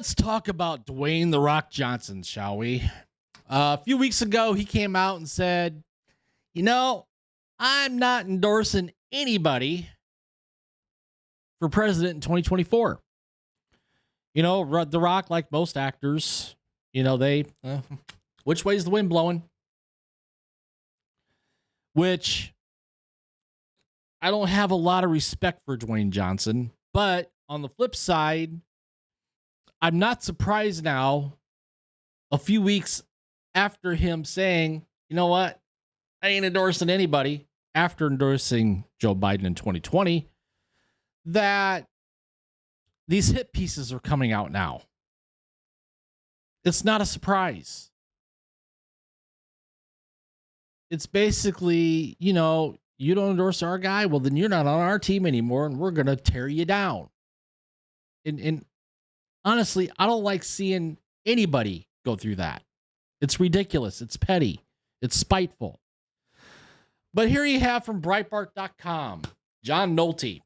Let's talk about Dwayne "The Rock" Johnson, shall we? A few weeks ago, he came out and said, I'm not endorsing anybody for president in 2024. The Rock, like most actors, which way is the wind blowing? Which I don't have a lot of respect for Dwayne Johnson, but on the flip side, I'm not surprised now, a few weeks after him saying, you know what, I ain't endorsing anybody after endorsing Joe Biden in 2020, that these hit pieces are coming out now. It's not a surprise. It's basically, you don't endorse our guy, well, then you're not on our team anymore, and we're going to tear you down. And honestly, I don't like seeing anybody go through that. It's ridiculous. It's petty. It's spiteful. But here you have from Breitbart.com, John Nolte.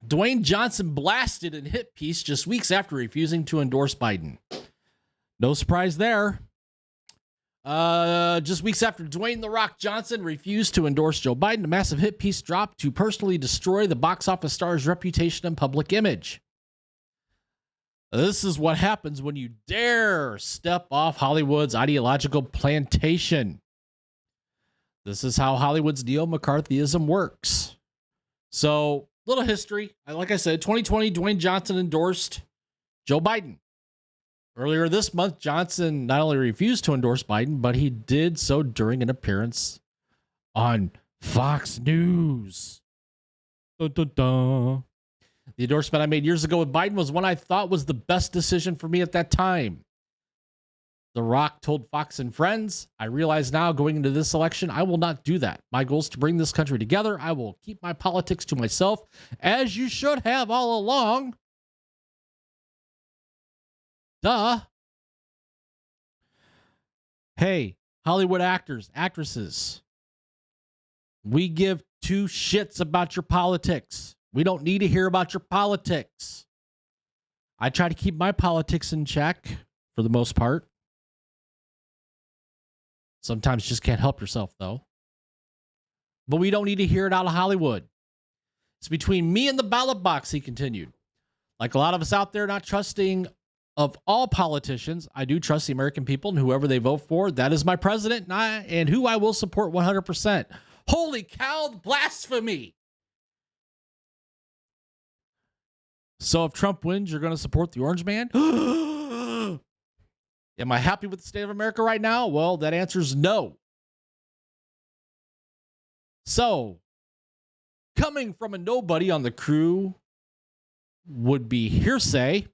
Dwayne Johnson blasted in hit piece just weeks after refusing to endorse Biden. No surprise there. Just weeks after Dwayne "The Rock" Johnson refused to endorse Joe Biden, a massive hit piece dropped to personally destroy the box office star's reputation and public image. This is what happens when you dare step off Hollywood's ideological plantation. This is how Hollywood's neo-McCarthyism works. So, little history. Like I said, 2020, Dwayne Johnson endorsed Joe Biden. Earlier this month, Johnson not only refused to endorse Biden, but he did so during an appearance on Fox News. Dun, dun, dun. The endorsement I made years ago with Biden was one I thought was the best decision for me at that time. The Rock told Fox and Friends, I realize now going into this election, I will not do that. My goal is to bring this country together. I will keep my politics to myself, as you should have all along. Duh. Hey, Hollywood actors, actresses, we give two shits about your politics. We don't need to hear about your politics. I try to keep my politics in check for the most part. Sometimes you just can't help yourself, though. But we don't need to hear it out of Hollywood. It's between me and the ballot box, he continued. Like a lot of us out there not trusting of all politicians, I do trust the American people and whoever they vote for. That is my president and who I will support 100%. Holy cow, blasphemy. So if Trump wins, you're going to support the orange man? Am I happy with the state of America right now? Well, that answer is no. So, coming from a nobody on the crew would be hearsay.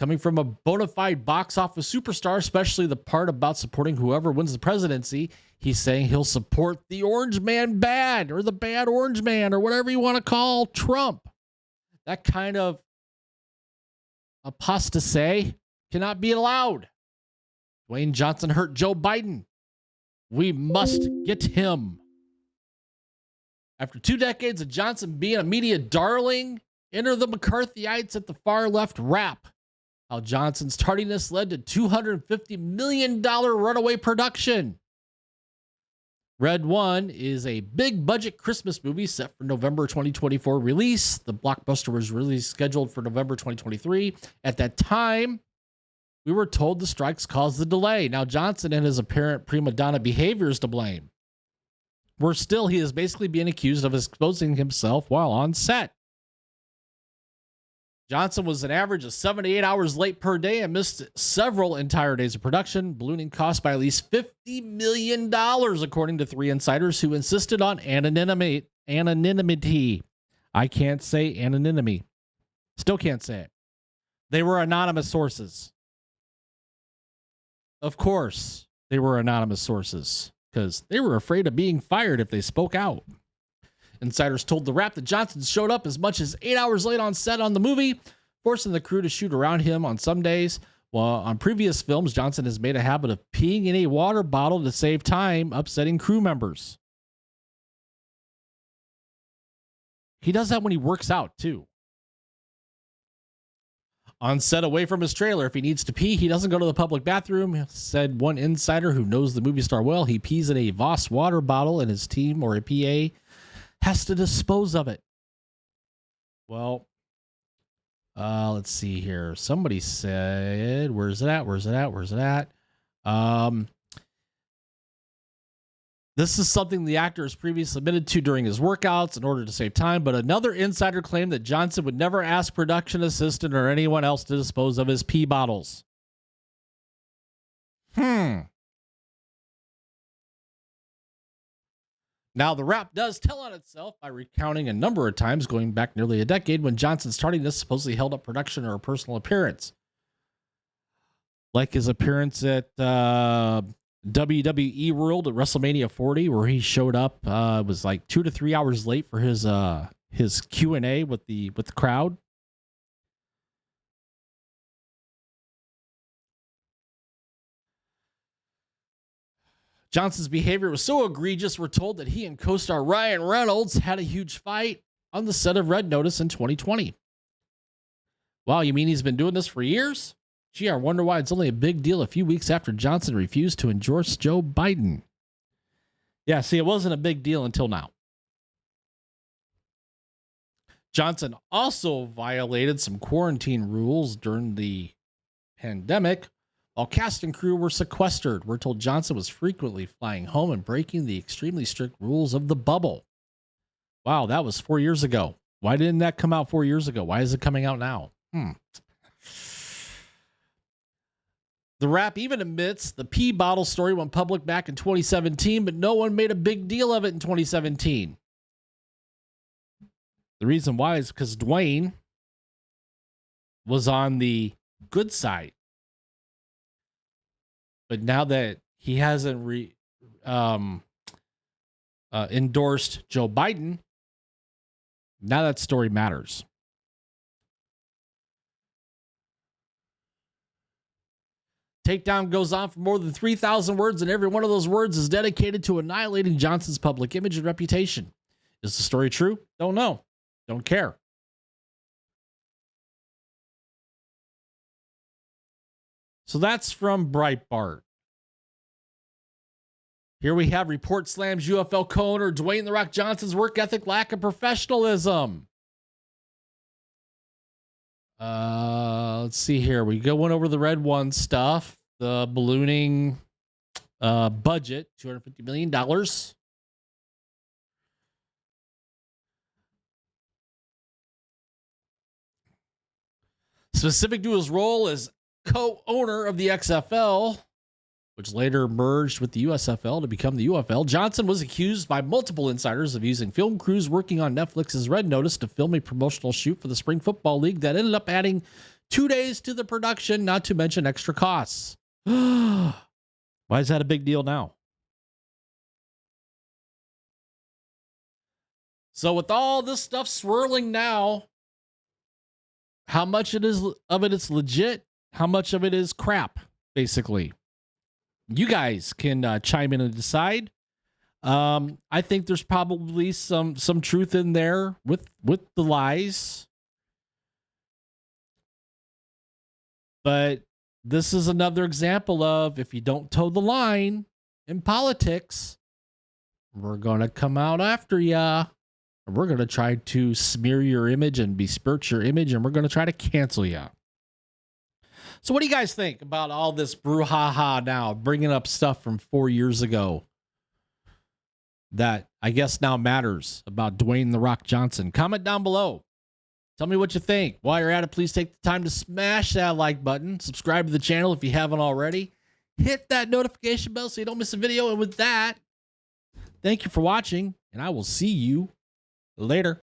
Coming from a bona fide box office superstar, especially the part about supporting whoever wins the presidency, he's saying he'll support the orange man bad, or the bad orange man, or whatever you want to call Trump. That kind of apostasy cannot be allowed. Dwayne Johnson hurt Joe Biden. We must get him. After 2 decades of Johnson being a media darling, enter the McCarthyites at the far left rap. How Johnson's tardiness led to $250 million runaway production. Red One is a big budget Christmas movie set for November 2024 release. The blockbuster was really scheduled for November 2023. At that time, we were told the strikes caused the delay. Now Johnson and his apparent prima donna behavior is to blame. Worse still, he is basically being accused of exposing himself while on set. Johnson was an average of 7 to 8 hours late per day and missed several entire days of production, ballooning costs by at least $50 million, according to 3 insiders who insisted on anonymity. I can't say anonymity. Still can't say it. They were anonymous sources. Of course, they were anonymous sources because they were afraid of being fired if they spoke out. Insiders told The Wrap that Johnson showed up as much as 8 hours late on set on the movie, forcing the crew to shoot around him on some days. While on previous films, Johnson has made a habit of peeing in a water bottle to save time, upsetting crew members. He does that when he works out, too. On set away from his trailer. If he needs to pee, he doesn't go to the public bathroom, said one insider who knows the movie star well. He pees in a Voss water bottle and his team or a PA has to dispose of it. Well, let's see here. Somebody said, where's it at? This is something the actor has previously admitted to during his workouts in order to save time, but another insider claimed that Johnson would never ask production assistant or anyone else to dispose of his pee bottles. Now, the rap does tell on itself by recounting a number of times going back nearly a decade when Johnson's tardiness supposedly held up production or a personal appearance. Like his appearance at WWE World at WrestleMania 40, where he showed up. It was like 2 to 3 hours late for his Q&A with the crowd. Johnson's behavior was so egregious, we're told that he and co-star Ryan Reynolds had a huge fight on the set of Red Notice in 2020. Wow, you mean he's been doing this for years? Gee, I wonder why it's only a big deal a few weeks after Johnson refused to endorse Joe Biden. Yeah, see, it wasn't a big deal until now. Johnson also violated some quarantine rules during the pandemic. While cast and crew were sequestered, we're told Johnson was frequently flying home and breaking the extremely strict rules of the bubble. Wow, that was 4 years ago. Why didn't that come out 4 years ago? Why is it coming out now? The Rap even admits the pee bottle story went public back in 2017, but no one made a big deal of it in 2017. The reason why is because Dwayne was on the good side. But now that he hasn't endorsed Joe Biden, now that story matters. Takedown goes on for more than 3,000 words, and every one of those words is dedicated to annihilating Johnson's public image and reputation. Is the story true? Don't know. Don't care. So that's from Breitbart. Here we have report slams UFL co-owner Dwayne "The Rock" Johnson's work ethic, lack of professionalism. Let's see here. We going over the Red One stuff. The ballooning budget, $250 million. Specific to his role as co-owner of the XFL, which later merged with the USFL to become the UFL, Johnson was accused by multiple insiders of using film crews working on Netflix's Red Notice to film a promotional shoot for the Spring Football League that ended up adding 2 days to the production, not to mention extra costs. Why is that a big deal now? So with all this stuff swirling now, how much of it is legit? How much of it is crap, basically? You guys can chime in and decide. I think there's probably some truth in there with the lies. But this is another example of, if you don't toe the line in politics, we're going to come out after ya. We're going to try to smear your image and besmirch your image, and we're going to try to cancel ya. So what do you guys think about all this brouhaha now, bringing up stuff from 4 years ago that I guess now matters about Dwayne "The Rock" Johnson? Comment down below. Tell me what you think. While you're at it, please take the time to smash that like button. Subscribe to the channel if you haven't already. Hit that notification bell so you don't miss a video. And with that, thank you for watching, and I will see you later.